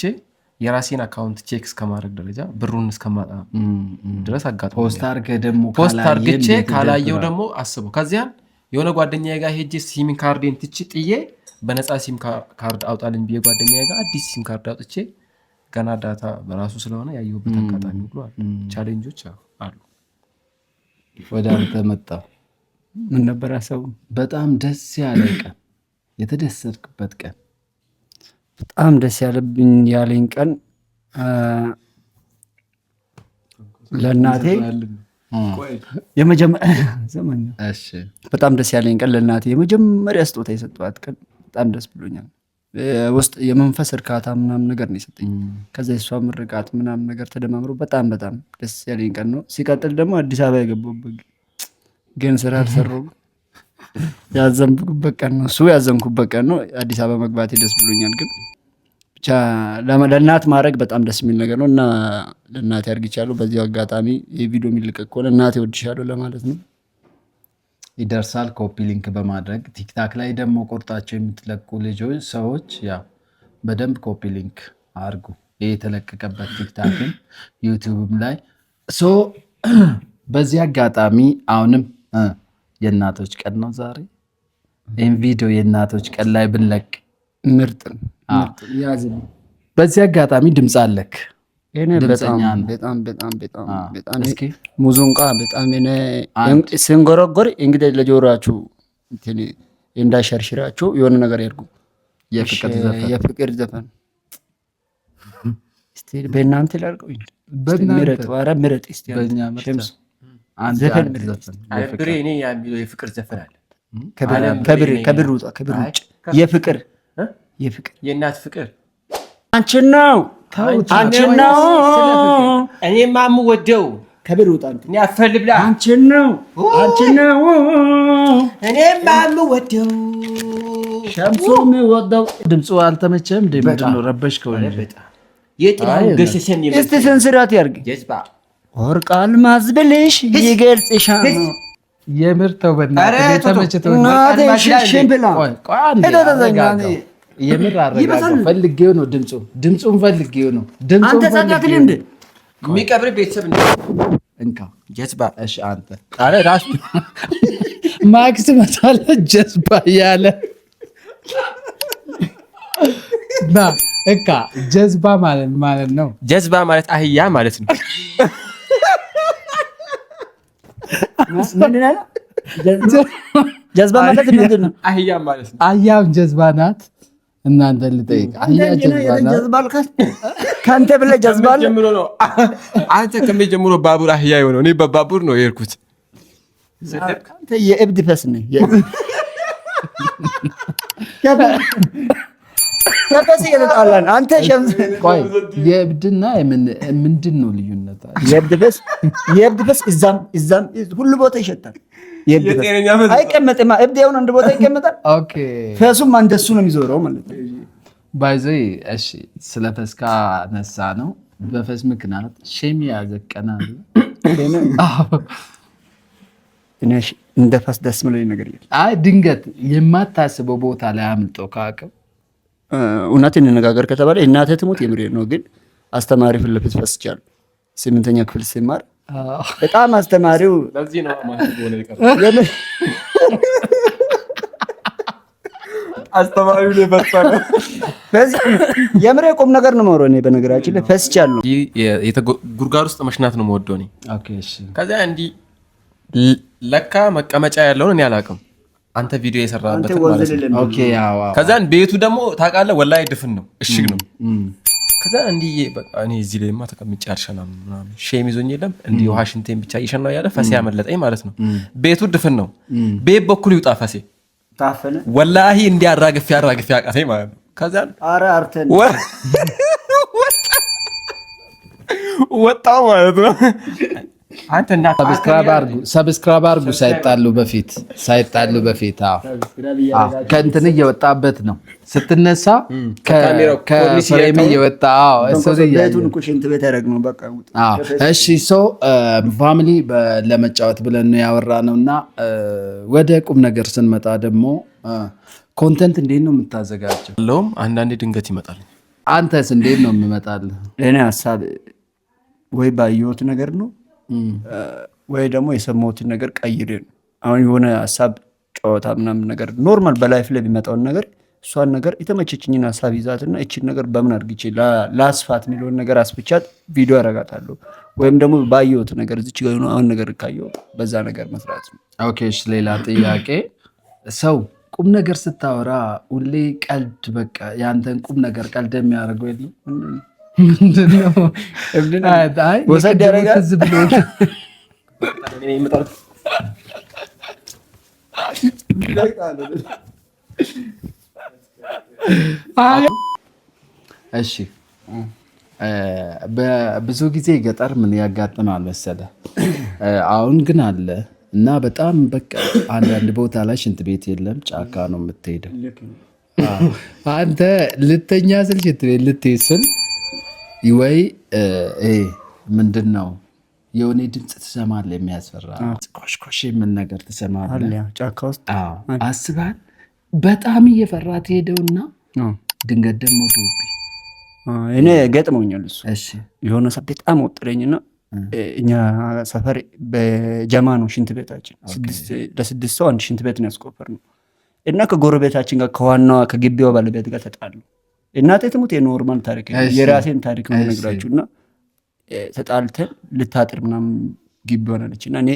የራሴን አካውንት ቼክ እስከማድረግ ደረጃ ብሩን እስከማጣ ድረስ አጋጥሞኛል። ፖስት አርግቼ ካላየው ደግሞ አስበው። ከዚያን የሆነ ጓደኛዬ ጋር ሄጄ ሲም ካርዴን ትቼ ጥዬ በነፃ ሲም ካርድ አውጣልኝ ብዬ ጓደኛዬ ጋር አዲስ ሲም ካርድ አውጥቼ ገና ዳታ በራሱ ስለሆነ ያየሁበት አጋጣሚ ሁሉ አለ። ቻሌንጆች አሉ። ወደ አንተ መጣ። ምን ነበር ሀሳቡ? በጣም ደስ ያለ ቀን፣ የተደሰትክበት ቀን? በጣም ደስ ያለኝ ቀን ለእናቴ በጣም ደስ ያለኝ ቀን ለእናቴ የመጀመሪያ ስጦታ የሰጠኋት ቀን በጣም ደስ ብሎኛል። ውስጥ የመንፈስ እርካታ ምናምን ነገር ነው የሰጠኝ። ከዛ የሷ ምርቃት ምናምን ነገር ተደማምሮ በጣም በጣም ደስ ያለኝ ቀን ነው። ሲቀጥል ደግሞ አዲስ አበባ የገባሁበት ግን ስራ አልሰራሁም ያዘንኩበት ቀን ነው። እሱ ያዘንኩበት ቀን ነው። አዲስ አበባ መግባቴ ደስ ብሎኛል። ግን ብቻ ለእናት ማድረግ በጣም ደስ የሚል ነገር ነው እና ለእናቴ አድርጊቻለሁ። በዚህ አጋጣሚ የቪዲዮ የሚለቀቅ ከሆነ እናቴ ወድሻለሁ ለማለት ነው። ይደርሳል ኮፒ ሊንክ በማድረግ ቲክታክ ላይ ደግሞ ቆርጣቸው የምትለቁ ልጆች ሰዎች ያው በደንብ ኮፒ ሊንክ አድርጉ። ይህ የተለቀቀበት ቲክታክም ዩቲዩብም ላይ በዚህ አጋጣሚ አሁንም የእናቶች ቀን ነው ዛሬ። ይህም ቪዲዮ የእናቶች ቀን ላይ ብንለቅ ምርጥ ነው። በዚህ አጋጣሚ ድምፅ አለክ ሙዙንቃ በጣም ስንጎረጎር እንግዲህ ለጆሮአችሁ እንዳሸርሽራችሁ የሆነ ነገር ያድርጉ። የፍቅር ዘፈን በእናንተ ላድርገው። ምረጥ የፍቅር ዘፈን አለ። ከብር ውጣ፣ ከብር ውጭ። የፍቅር የእናት ፍቅር አንቺን ነው አንቺን ነው እኔማ የምወደው። ከብር ውጣ እኔ አፈልብላ አንቺን ነው እኔማ የምወደው። ሸምሱ የሚወደው ድምፁ አልተመቸም። ምንድን ነው ረበሽከው? የጥላሁን ገሰሰን እስቲ ስንስራት ያርግ። ወርቅ አልማዝ ብልሽ ይገልጽሻል። የምር ተው በእናትህ ተመችተው የምር አረጋጋው። ፈልጌው ነው ድምፁን ፈልጌው ነው። አንተ ጻጋትል እንደ የሚቀብር ቤተሰብ እንካ ጀዝባ። እሺ አንተ አረ ራስ ማክስ መታለ ጀዝባ ያለ ና እካ ጀዝባ ማለት ነው። ጀዝባ ማለት አህያ ማለት ነው። ጀዝባ ማለት ምንድን ነው? አህያ ማለት ነው። አህያም ጀዝባ ናት። እናንተ ልጠይቅ። አህያ ጀዝባ ናት። ከአንተ ብለህ ጀዝባ ጀምሮ ነው። አንተ ከመጀመሩ ባቡር አህያ የሆነው እኔ በባቡር ነው የሄድኩት። አንተ የእብድ ፈስ ነህ። ከፈስ እየተጣላን አንተ ሸምስ። ቆይ የእብድና ምንድን ነው ልዩነት? የእብድ ፈስ እዛም ሁሉ ቦታ ይሸጣል። አይቀመጥም። እብድ የሆነ አንድ ቦታ ይቀመጣል። ኦኬ ፈሱም እንደሱ ነው የሚዞረው ማለት ነው። ባይዘይ እሺ፣ ስለ ፈስ ካነሳ ነው በፈስ ምክንያት ሼም ያዘቀናል። እነሽ እንደ ፈስ ደስ የሚለኝ ነገር የለም። አይ ድንገት የማታስበው ቦታ ላይ አምልጦ ካቀም እውነትን እንነጋገር ከተባለ እናቴ ትሞት የምሬ ነው። ግን አስተማሪ ፊት ለፊት ፈስቻለሁ። 8ኛ ክፍል ሲማር በጣም አስተማሪው ለዚህ ነው ማለት ሆነ ይቀር አስተማሪው ለፈሰረ የምሬ ቁም ነገር ነው የማወራው። እኔ በነገራችን ላይ ፈስቻለሁ። ጉርጋር ውስጥ መሽናት ነው የምወደው እኔ። ኦኬ እሺ። ከዛ እንዲህ ለካ መቀመጫ ያለውን እኔ አላውቅም። አንተ ቪዲዮ የሰራበት ማለት ነው። ኦኬ ያው ከዛን ቤቱ ደግሞ ታውቃለህ ወላሂ ድፍን ነው፣ እሽግ ነው። ከዛ እንዲህ በቃ እኔ እዚህ ላይማ ተቀምጬ አልሸናም ምናምን ሼም ይዞኝ የለም እንዲህ ውሃ ሽንቴን ብቻ እየሸናው ያለ ፈሴ ያመለጠኝ ማለት ነው። ቤቱ ድፍን ነው። ቤት በኩል ይውጣ ፈሴ ታፈነ ወላሂ እንዲህ አራግፌ አቃተኝ ማለት ነው። ከዛን ኧረ አርተን ወጣው ማለት ነው። አንተ እና ሰብስክራይብ አድርጉ ሳይጣሉ በፊት ከእንትን እየወጣበት ነው ስትነሳ ከፍሬም እየወጣ እሺ ሰው ፋሚሊ ለመጫወት ብለን ነው ያወራነውና ወደ ቁም ነገር ስንመጣ ደግሞ ኮንተንት እንዴት ነው የምታዘጋጀው? አንዳንዴ ድንገት ይመጣል። አንተስ እንዴት ነው የምመጣልህ? እኔ ሀሳብ ወይ ባየሁት ነገር ነው ወይ ደግሞ የሰማሁትን ነገር ቀይሬ ነው። አሁን የሆነ ሀሳብ ጨዋታ ምናምን ነገር ኖርማል በላይፍ ላይ ቢመጣውን ነገር እሷን ነገር የተመቸችኝን ሀሳብ ይዛትና እቺን ነገር በምን አድርግቼ ላስፋት የሚለውን ነገር አስብቻት ቪዲዮ ያረጋታለሁ። ወይም ደግሞ ባየሁት ነገር እዚች ጋር አሁን ነገር ካየሁ በዛ ነገር መስራት ነው። ኦኬ እሺ። ሌላ ጥያቄ ሰው ቁም ነገር ስታወራ ሁሌ ቀልድ በቃ ያንተን ቁም ነገር ቀልድ የሚያደርገው የለም? ምንድነው? ወሰድ ያደርጋል። እሺ ብዙ ጊዜ ገጠር ምን ያጋጥማል መሰለህ? አሁን ግን አለ እና በጣም በቃ አንዳንድ ቦታ ላይ ሽንት ቤት የለም፣ ጫካ ነው የምትሄደው። አንተ ልተኛ ስል ሽንት ቤት ልትሄድ ስል ወይ ምንድን ነው የሆነ ድምፅ ትሰማለህ፣ የሚያስፈራ ኮሽኮሽ የምን ነገር ትሰማለህ ጫካ ውስጥ አስባል። በጣም እየፈራ ትሄደውና ድንገት ደግሞ እኔ ገጥሞኛል እሱ። የሆነ ሰ በጣም ወጥረኝና እኛ ሰፈር በጀማ ነው ሽንት ቤታችን፣ ለስድስት ሰው አንድ ሽንት ቤት ነው ያስቆፈርነው እና ከጎረቤታችን ጋር ከዋናዋ ከግቢዋ ባለቤት ጋር ተጣሉ። እናቴ ትሙት የኖርማል ታሪክ የራሴን ታሪክ ነው ነግራችሁና ተጣልተን ልታጥር ምናምን ግቢ ሆናለች እና እኔ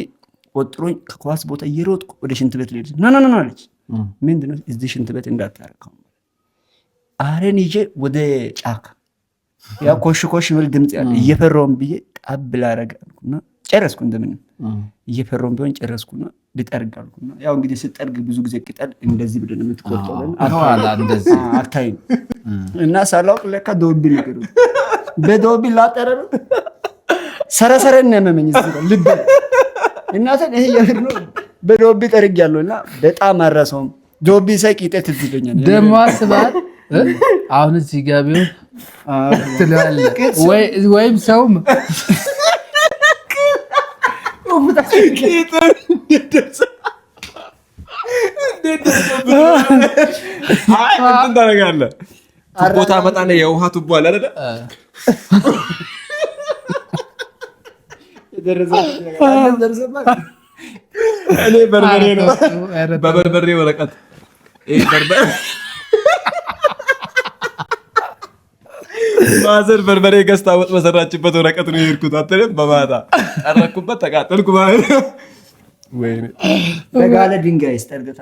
ወጥሮኝ ከኳስ ቦታ እየሮጥኩ ወደ ሽንት ቤት ልሄድ ና አለች። ምንድነው እዚህ ሽንት ቤት እንዳታረከው አረን ይዤ ወደ ጫካ ያ ኮሽ ብል ድምጽ ያለ እየፈራውን ብዬ ጣብል አረጋልኩና ጨረስኩ። እንደምን እየፈራውን ቢሆን ጨረስኩና ልጠርግ አልኩና ያው እንግዲህ ስጠርግ ብዙ ጊዜ ቅጠል እንደዚህ ብለን የምትቆርጠው አታዋላ እንደዚህ አታይም እና ሳላውቅ ለካ ዶቢ ነገር በዶቢ ላጠረረ ሰረሰረን ነመመኝ እዚህ ልብ እናቴን ይሄ የምር ነው በዶቢ ጠርግ ያለውና በጣም አራሰውም ዶቢ ሳይቂጤ ትዝለኛል ደሞ አስባል። አሁን እዚህ ጋር ቢሆን ትላለህ ወይም ሰውም ቱቦ ታመጣለህ፣ የውሃ ቱቦ አለ አይደል? እኔ በርበሬ ነው በበርበሬ ወረቀት ማዘር በርበሬ ገዝታ ወጥ በሰራችበት ወረቀት ነው የሄድኩት። አትልም በማታ ጠረኩበት፣ ተቃጠልኩ ማለት ነው። ወይኔ በጋለ ድንጋይ ስጠርገታ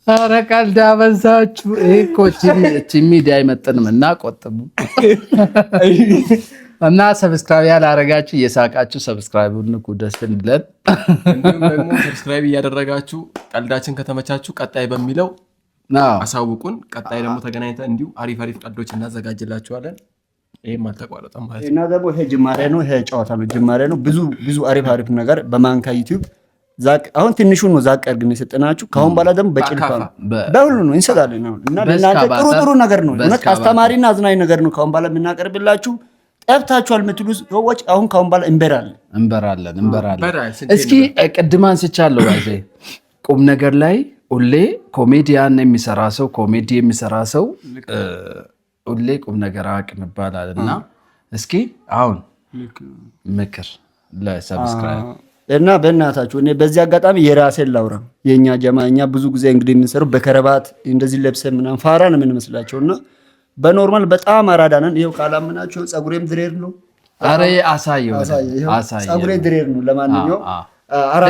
ኧረ ቀልድ አበዛችሁ። ይሄ እኮ እቺ ሚዲያ አይመጥንም እና ቆጥቡ እና ሰብስክራይብ ያላረጋችሁ እየሳቃችሁ ሰብስክራይቡን ንኩ፣ ደስ እንድለን። እንዲሁም ደግሞ ሰብስክራይብ እያደረጋችሁ ቀልዳችን ከተመቻችሁ ቀጣይ በሚለው አሳውቁን። ቀጣይ ደግሞ ተገናኝተን እንዲሁ አሪፍ ቀልዶች እናዘጋጅላችኋለን። ይሄም አልተቋረጠም ማለት ነው እና ደግሞ ይሄ ጅማሬ ነው፣ ይሄ ጨዋታ ነው፣ ጅማሬ ነው። ብዙ አሪፍ ነገር በማንካ ዩቲዩብ ዛቅ አሁን ትንሹን ነው ዛቅ አድርገን የሰጠናችሁ። ካሁን በኋላ ደግሞ በጭልፋ በሁሉ ነው እንሰጣለን እና ለእናንተ ጥሩ ነገር ነው፣ እውነት አስተማሪና አዝናኝ ነገር ነው ካሁን በኋላ የምናቀርብላችሁ። ጠብታችኋል የምትሉ ሰዎች አሁን ካሁን በኋላ እንበራለን። እስኪ ቅድም አንስቻለሁ ባይዘ ቁም ነገር ላይ ሁሌ ኮሜዲያን የሚሰራ ሰው ኮሜዲ የሚሰራ ሰው ሁሌ ቁም ነገር አቅም ይባላል እና እስኪ አሁን ምክር ለሰብስክራይብ እና በእናታችሁ እኔ በዚህ አጋጣሚ የራሴን ላውራ። የኛ ጀማኛ ብዙ ጊዜ እንግዲህ የምንሰራው በከረባት እንደዚህ ለብሰን ምናምን ፋራ ነው የምንመስላቸውና በኖርማል በጣም አራዳነን። ይሄው ካላምናችሁ ጸጉሬም ድሬር ነው። አረ አሳየው ጸጉሬ ድሬር ነው። ለማንኛውም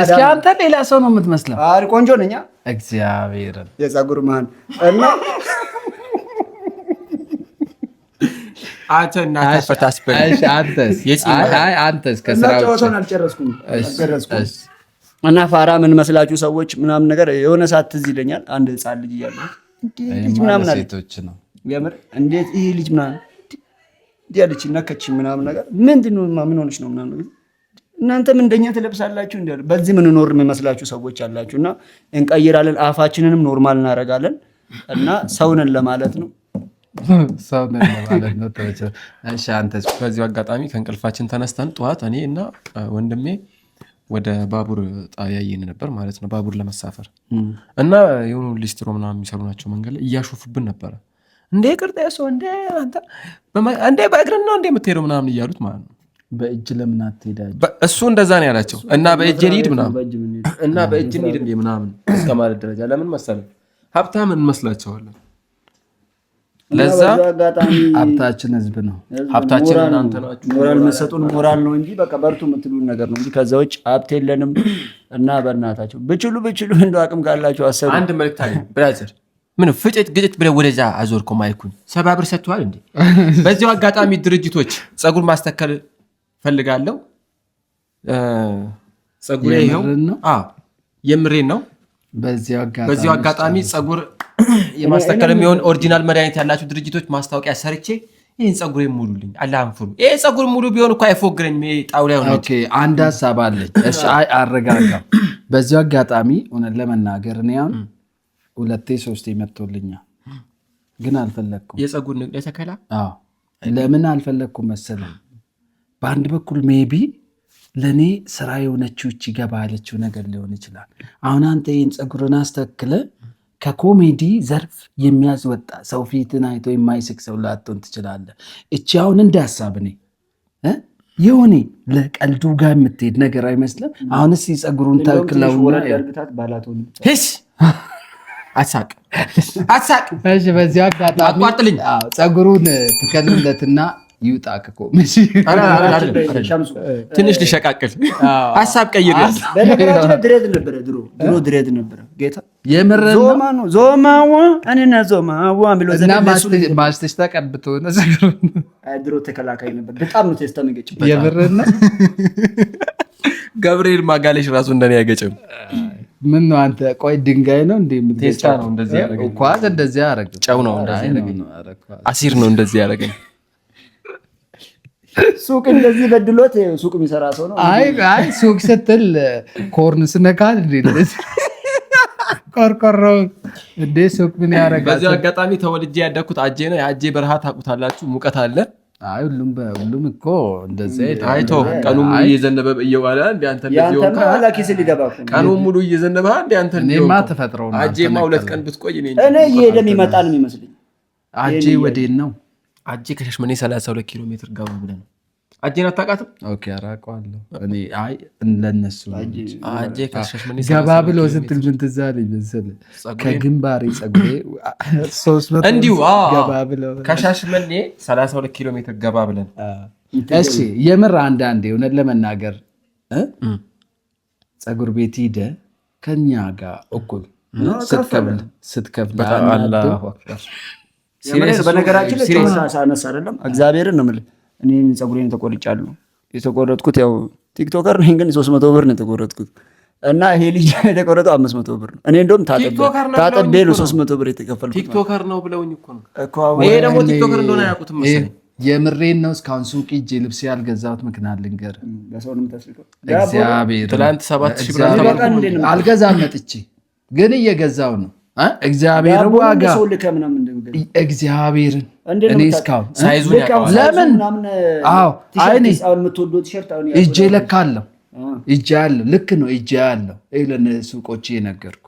እስኪ አንተ ሌላ ሰው ነው የምትመስለው። አሪ ቆንጆ ነኛ እግዚአብሔርን የጸጉር ማን እና አንተስ ከስራዎች አልጨረስኩም እና ፋራ ምን መስላችሁ ሰዎች ምናምን ነገር የሆነ ሰዓት ትዝ ይለኛል። አንድ ህፃን ልጅ እያለሁ ልጅ ምናምን አለ ሴቶች ነው የምር እንዴት ይሄ ልጅ ምናምን ዲያለች ነከች ምናምን ነገር ምንድነው ምን ሆነች ነው ምናምን እናንተም እንደኛ ትለብሳላችሁ እንዴ? በዚህ ምን ኖር የሚመስላችሁ ሰዎች አላችሁና እንቀይራለን፣ አፋችንንም ኖርማል እናደርጋለን እና ሰውነን ለማለት ነው። ሰውነን ለማለት ነው። እሺ አንተስ? በዚህ አጋጣሚ ከእንቅልፋችን ተነስተን ጠዋት እኔ እና ወንድሜ ወደ ባቡር ጣቢያ እየሄድን ነበር ማለት ነው፣ ባቡር ለመሳፈር እና የሆኑ ሊስትሮ ምናምን የሚሰሩ ናቸው መንገድ ላይ እያሾፉብን ነበረ። እንዴ ቅርጤ ሰው እንዴ አንተ እንዴ በእግር ነው እንዴ የምትሄደው ምናምን እያሉት ማለት ነው። በእጅ ለምን አትሄዳችሁ? እሱ እንደዛ ነው ያላቸው እና በእጅ እንሂድ ምናምን እና በእጅ እንሂድ እንዴ ምናምን እስከ ማለት ደረጃ። ለምን መሰለህ ሀብታም እንመስላቸዋለን። ለዛ ሀብታችን ህዝብ ነው። ሀብታችን እናንተ ናችሁ። ሞራል መሰጡን ሞራል ነው እንጂ በቃ በርቱ የምትሉን ነገር ነው እንጂ ከዛ ውጭ ሀብት የለንም። እና በእናታችሁ ብችሉ እንደው አቅም ካላችሁ አሰሩ። አንድ መልእክት አለኝ ብራዘር። ምን ፍጭት ግጭት ብለህ ወደዛ አዞርኮ ማይኩን 70 ብር ሰጥቷል እንዴ? በዚሁ አጋጣሚ ድርጅቶች ጸጉር ማስተከል ፈልጋለሁ። ጸጉር ይሄው የምሬን ነው። በዚሁ አጋጣሚ ጸጉር የማስተከል የሚሆን ኦሪጂናል መድኃኒት ያላችሁ ድርጅቶች ማስታወቂያ ሰርቼ ይህን ጸጉር ሙሉልኝ። አላንፍሩ። ይሄ ጸጉር ሙሉ ቢሆን እኮ አይፎግረኝም። ይሄ ጣውላ ነው። ኦኬ አንድ ሐሳብ አለኝ። እሺ አረጋጋ። በዚሁ አጋጣሚ እውነት ለመናገር እኔ አሁን 2-3 መጥቶልኛል፣ ግን አልፈለኩም። የጸጉር ንግድ ተከላ ለምን አልፈለኩም መሰለህ? በአንድ በኩል ሜቢ ለኔ ስራ የሆነችው እቺ ገባ ያለችው ነገር ሊሆን ይችላል። አሁን አንተ ይህን ጸጉርን አስተክለ ከኮሜዲ ዘርፍ የሚያስወጣ ሰው ፊትን አይቶ የማይስቅ ሰው ላትሆን ትችላለህ። እቺ አሁን እንደ ሀሳብ እኔ የሆነ ለቀልዱ ጋር የምትሄድ ነገር አይመስልም? አሁንስ ጸጉሩን ተክለውና አሳቅ። እሺ በዚህ አጋጣሚ ጸጉሩን ትከልለትና ይውጣ ከኮሜዲ ትንሽ ልሸቃቅል ሀሳብ ቀይር። በነገራችን ድሬድ ነበረ ድሮ ድሬድ ነበረ። ጌታ የምር ነው። ዞማዋ እኔና ዞማዋ ብሎ እና ማስተሽ ተቀብቶ ነው ድሮ ተከላካይ ነበር። በጣም ነው ተስተመገጭ። የምር ነው። ገብርኤል ማጋለሽ ራሱ እንደኔ ያገጭም። ምን ነው አንተ? ቆይ ድንጋይ ነው እንዴ ቴስታ ነው እንደዚህ ያደረገኝ? ኳስ እንደዚህ ያደረገ ጨው ነው እንደዚህ ያደረገኝ? አሲር ነው እንደዚህ ያደረገኝ? ሱቅ እንደዚህ በድሎት ሱቅ የሚሰራ ሰው ነው። አይ ሱቅ ስትል ኮርን ስነካል እንዴ እንደዚህ ቆርቆሮ እንዴ ሱቅ ምን ያደርጋል? በዚህ አጋጣሚ ተወልጄ ያደኩት አጄ ነው። የአጄ በረሃ ታውቁታላችሁ። ሙቀት አለ። አይ ሁሉም እኮ እንደዚህ አይቶ ቀኑ ሙሉ እየዘነበ እየዋለ እንዴ አንተ እንደዚህ ሆንካ ቀኑ ሙሉ እየዘነበ እንዴ አንተ እኔማ ተፈጥረው ነው። አጄማ 2 ቀን ብትቆይ እኔ እየሄደ የሚመጣ ነው የሚመስለኝ። አጄ ወዴት ነው? አጄ ከሻሸመኔ 32 ኪሎ ሜትር ጋር ብለን አጄን አታውቃትም? ኦኬ አራቀዋለሁ እኔ። አይ እንደነሱ አጄ ከሻሸመኔ ገባ ብሎ ስትል ምን ትዝ አለኝ መሰለህ? ከግንባሬ ጸጉሬ 300 እንዲሁ ገባ ብሎ ከሻሸመኔ 32 ኪሎ ሜትር ገባ ብለን። እሺ የምር አንዳንዴ እውነት ለመናገር ጸጉር ቤት ሂደህ ከኛ ጋር እኩል ስትከፍል አላሁ አክበር። ሲሪየስ በነገራችን ላይ ሳነሳ አይደለም እግዚአብሔርን ነው የምልህ። እኔ ጸጉሬን ተቆርጫለሁ። የተቆረጥኩት ያው ቲክቶከር ነኝ፣ ግን 300 ብር ነው የተቆረጥኩት እና ይሄ ልጅ የተቆረጠው 500 ብር ነው። እኔ እንደውም ታጠቤ ነው 300 ብር የተከፈልኩት። ቲክቶከር ነው ብለውኝ እኮ ነው። ይሄ ደግሞ ቲክቶከር እንደሆነ አያውቁትም መሰለኝ። የምሬን ነው። እስካሁን ሱቅ ሂጅ ልብስ ያልገዛሁት ምክንያት ልንገርህ። እግዚአብሔር ትላንት 7000 ብር አልገዛም መጥቼ ግን እየገዛው ነው። እግዚአብሔር ዋጋ እግዚአብሔርን እኔ እስካሁን ሳይዙን ያውቃል። ለምን እጄ ለካ አለው እጄ አለው። ልክ ነው እጄ አለው። ሱቆች የነገርኩ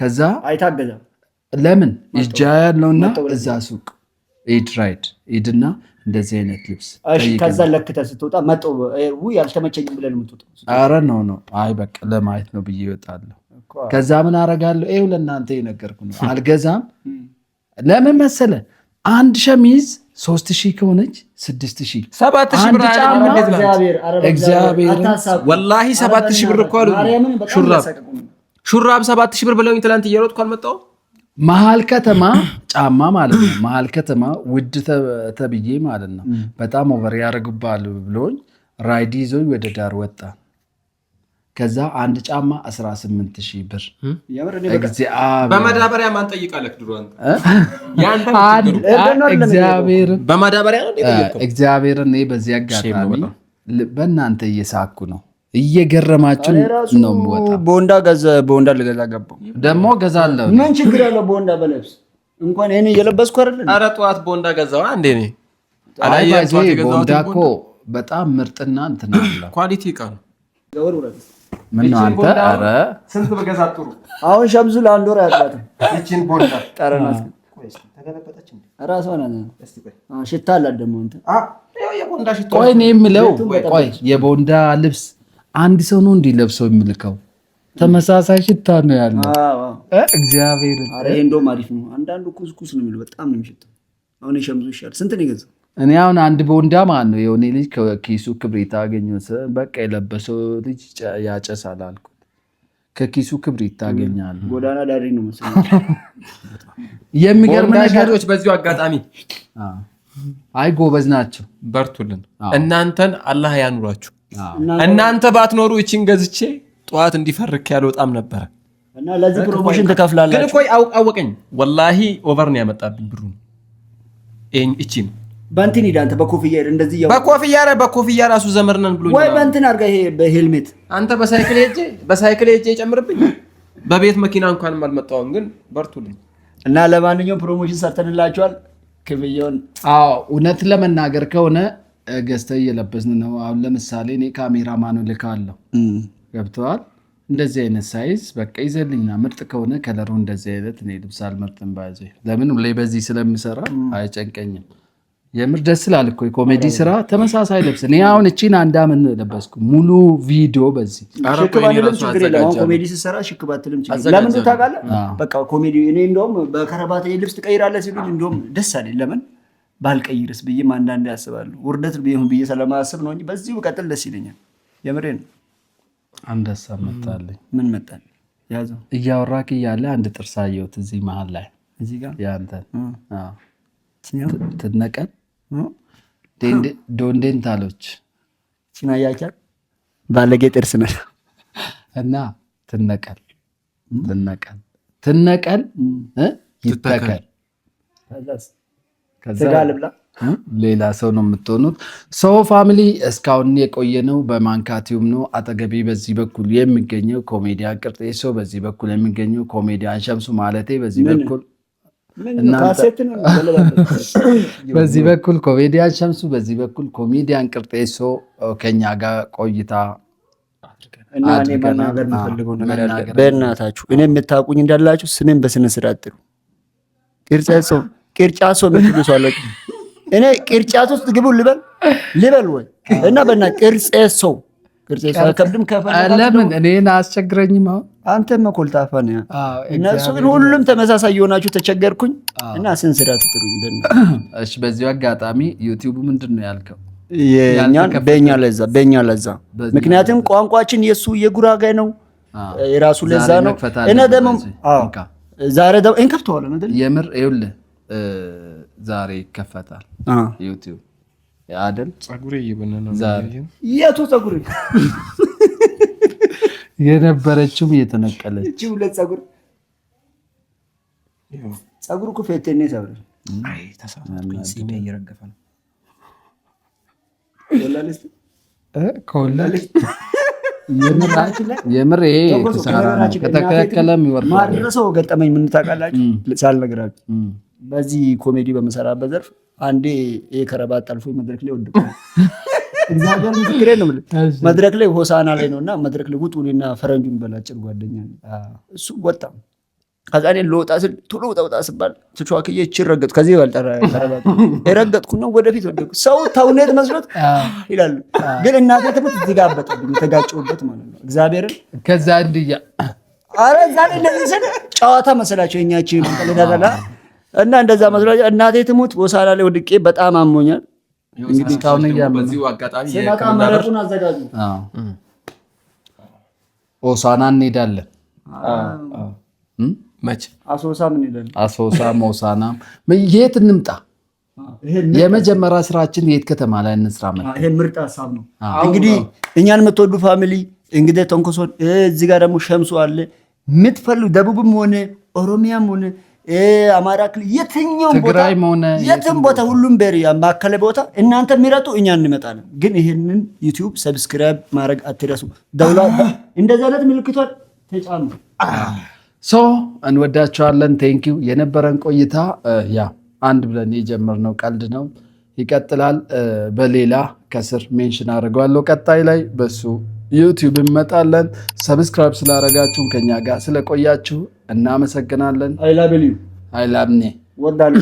ከዛ ለምን እጄ ያለውና እዛ ሱቅ ኢድራይድ ሂድና እንደዚህ አይነት ልብስ ከዛ ለክተህ ስትወጣ መጠው ያልተመቸኝም ብለን የምትወጣው ኧረ ነው። አይ በቃ ለማየት ነው ብዬ እወጣለሁ። ከዛ ምን አደርጋለሁ? ይኸው ለእናንተ የነገርኩ ነው። አልገዛም። ለምን መሰለህ? አንድ ሸሚዝ 3000 ከሆነች 6000 7000 ብር እግዚአብሔር ወላሂ 7000 ብር እኮ አሉ። ሹራብ 7000 ብር ብለውኝ ትላንት እየሮጥኩ አልመጣሁም። መሀል ከተማ ጫማ ማለት ነው። መሀል ከተማ ውድ ተብዬ ማለት ነው። በጣም ኦቨር ያደርጉባል ብሎኝ ራይድ ይዞኝ ወደ ዳር ወጣ። ከዛ አንድ ጫማ 18,000 ብር። በማዳበሪያ ማን ጠይቃለህ? ድሮ እግዚአብሔርን በዚህ አጋጣሚ በእናንተ እየሳኩ ነው፣ እየገረማችሁ ነው የምወጣው። ቦንዳ ልገዛ ገባሁ። ደግሞ ገዛለሁ። ምን ችግር አለው? ቦንዳ በለብስ እንኳን እኔ እየለበስኩ አይደል? ኧረ ጠዋት ቦንዳ ገዛው አንዴ እኔ ቦንዳ እኮ በጣም ምርጥና እንትን አለ፣ ኳሊቲ እቃ ነው። ምን አንተ? ኧረ ስንት በገዛ ጥሩ። አሁን ሸምሱ ለአንድ ወር ያጥራት እቺን ቦንዳ ጠረናት ተገለበጠች እንዴ? ራሷ ናት። እስቲ ቆይ ሽታ አላት ደግሞ እንትን የቦንዳ ሽታ። ቆይ እኔ የምለው ቆይ የቦንዳ ልብስ አንድ ሰው ነው እንዲለብሰው የሚልከው? ተመሳሳይ ሽታ ነው ያለው። እግዚአብሔር አረ እንደውም አሪፍ ነው። አንዳንዱ ኩስኩስ ነው የሚለው፣ በጣም ነው የሚሸጠው። አሁን የሸምሱ ይሻል። ስንት ነው የገዛው? እኔ አሁን አንድ ቦንዳ ማለት ነው የሆነ ልጅ ከኪሱ ክብሪት አገኘው። በቃ የለበሰው ልጅ ያጨሳል አልኩት። ከኪሱ ክብሪት ታገኛለህ። ጎዳና ዳሪ ነው መሰለኝ። የሚገርም ነገሮች በዚሁ አጋጣሚ አይ ጎበዝ ናቸው፣ በርቱልን። እናንተን አላህ ያኑራችሁ። እናንተ ባትኖሩ እቺን ገዝቼ ጠዋት እንዲፈርክ ያልወጣም ነበረ እና ለዚህ ፕሮሞሽን ተከፍላላችሁ። ግን ቆይ አወቀኝ ወላሂ ኦቨር ነው ያመጣብኝ ብሩ። እቺን በእንትን ሂድ አንተ በኮፍያ እንደዚህ ያው በኮፍያ ራሱ ዘመርነን ብሎ ወይ በእንትን አድርጋ ይሄ በሄልሜት አንተ በሳይክል ሄጄ ይጨምርብኝ። በቤት መኪና እንኳን አልመጣሁም። ግን በርቱልኝ እና ለማንኛውም ፕሮሞሽን ሰርተንላችኋል። ክብየውን እውነት ለመናገር ከሆነ ገዝተህ እየለበስን ነው። አሁን ለምሳሌ እኔ ካሜራማኑ ልካለሁ፣ ገብተዋል። እንደዚህ አይነት ሳይዝ በቃ ይዘልኝና ምርጥ ከሆነ ከለሩ እንደዚህ አይነት እኔ ልብስ አልመርጥም። ባይዘ ለምን ላይ በዚህ ስለምሰራ አይጨንቀኝም። የምር ደስ ይላል እኮ የኮሜዲ ስራ ተመሳሳይ ልብስ። እኔ አሁን እቺን አንድ አመት ነው ለበስኩ ሙሉ ቪዲዮ በዚህ ሽክባትልም ችግር የለም። አሁን ኮሜዲ ሲሰራ ሽክባትልም ችግር ለምን ታውቃለህ? በቃ ኮሜዲ እኔ እንደውም በከረባት ልብስ ትቀይራለህ ሲሉኝ እንደውም ደስ አለኝ። ለምን ባልቀይርስ ብዬ አንዳንዴ ያስባለሁ። ውርደት ቢሆን ብዬ ስለማስብ ነው እንጂ በዚህ ቀጥል ደስ ይለኛል። የምሬን ነው። አንድ ሀሳብ መጣልኝ። ምን መጣልኝ? ያዘው እያወራክ እያለ አንድ ጥርስ አየሁት እዚህ መሀል ላይ እዚህ ጋር ያንተ ትነቀል ዶንዴንታሎች ሲናያቻል ባለጌ ጥርስ ነው እና ትነቀል ይተከል ከዛ ልብላ ሌላ ሰው ነው የምትሆኑት። ሰው ፋሚሊ እስካሁን የቆየ ነው በማንካቲዩም ነው። አጠገቤ በዚህ በኩል የሚገኘው ኮሜዲያን ቅርጤሶ፣ በዚህ በኩል የሚገኘው ኮሜዲያን ሸምሱ ማለቴ በዚህ በኩል በዚህ በኩል ኮሜዲያን ሸምሱ፣ በዚህ በኩል ኮሜዲያን ቅርጤሶ ከኛ ጋር ቆይታ እና እኔ መናገር የምፈልገው ነገር አለ። በእናታችሁ እኔ የምታውቁኝ እንዳላችሁ ስሜን በስነ ስርዓት ጥሩ። ቅርጫሶ ምትሉሳለች። እኔ ቅርጫት ውስጥ ግቡ ልበል ወይ እና በእና ቅርጼሶ ከብድም ለምን እኔን አስቸግረኝም? አንተ መኮልታፋ ነህ። እነሱ ግን ሁሉም ተመሳሳይ የሆናችሁ ተቸገርኩኝ እና ስንት ስራት ጥሩኝ። እሺ በዚሁ አጋጣሚ ዩቲዩብ ምንድን ነው ያልከው? በእኛ ለዛ ምክንያቱም ቋንቋችን የሱ የጉራጌ ነው የራሱ ለዛ ነው። እና ደግሞ ዛሬ ደግሞ እንከፍተዋለን አይደል? የምር ይኸውልህ ዛሬ ይከፈታል ዩቲዩብ አይደል? ጸጉሬ እየበነነ ዛሬ የቱ ጸጉሬ የነበረችው እየተነቀለች እቺ ሁለት ጸጉር እኮ ፈቴኔ ሰብረ አይ ተሳሳትኩኝ። ሲኔ እየረገፈ ነው ኮላሊስ የምር ይሄ ተሳራ ነው። ከተከለከለ የሚወርድ ማድረሰው ገጠመኝ ምን ታውቃላችሁ? ሳልነግራችሁ በዚህ ኮሜዲ በመሰራበት ዘርፍ አንዴ የከረባት ጠልፎ መድረክ ላይ ወደቀ። እግዚአብሔር ምስክሬ ነው። መድረክ ላይ ሆሳና ላይ ነውና መድረክ ላይ ውጡና ፈረንጁን በላጭር ጓደኛ እሱ ወጣ። ከዛ እኔ ልወጣ ስል ቶሎ ወጣ ስባል ተጫዋክዬ ረገጥኩ። ከዚህ ይበልጣል ከረባት የረገጥኩ ነው። ወደፊት ወደኩ። ሰው ተውኔት መስሎት ይላል። ግን እናቴ ትምህርት እዚህ ጋር አበጠብኝ የተጋጨሁበት ማለት ነው። እግዚአብሔርን ከዛ እንድያ አረ ዛሬ ለዚህ ጨዋታ መሰላቸው የኛችን ለዳላ እና እንደዛ መስላቸው እናቴ ትሙት ሆሳና ላይ ወድቄ በጣም አሞኛል። እንግዲህ ታውን በዚሁ አጋጣሚ የካሜራውን አዘጋጁ። ሆሳና እንሄዳለን። መች አሶሳ ምን ይላል? አሶሳ ሆሳና የት እንምጣ? የመጀመሪያ ስራችን የት ከተማ ላይ እንስራ? ይሄ ምርጥ ሀሳብ ነው። እንግዲህ እኛን የምትወዱ ፋሚሊ እንግዲህ ተንኮሶን እዚህ ጋር ደግሞ ሸምሱ አለ። የምትፈልጉ ደቡብም ሆነ ኦሮሚያም ሆነ አማራ ክልል የትኛውም ቦታ የትም ቦታ ሁሉም በሪ ማከለ ቦታ እናንተ ምረጡ፣ እኛ እንመጣለን። ግን ይሄንን ዩቲዩብ ሰብስክራይብ ማድረግ አትረሱ። ደውላ እንደዚህ አይነት ምልክቷን ተጫኑ። እንወዳቸዋለን። ቴንኪው የነበረን ቆይታ ያ አንድ ብለን የጀመርነው ቀልድ ነው፣ ይቀጥላል። በሌላ ከስር ሜንሽን አድርገዋለሁ። ቀጣይ ላይ በሱ ዩቲዩብ እንመጣለን። ሰብስክራይብ ስላደረጋችሁን ከኛ ጋር ስለቆያችሁ እናመሰግናለን። አይላብሊ አይላብኔ ወዳሉ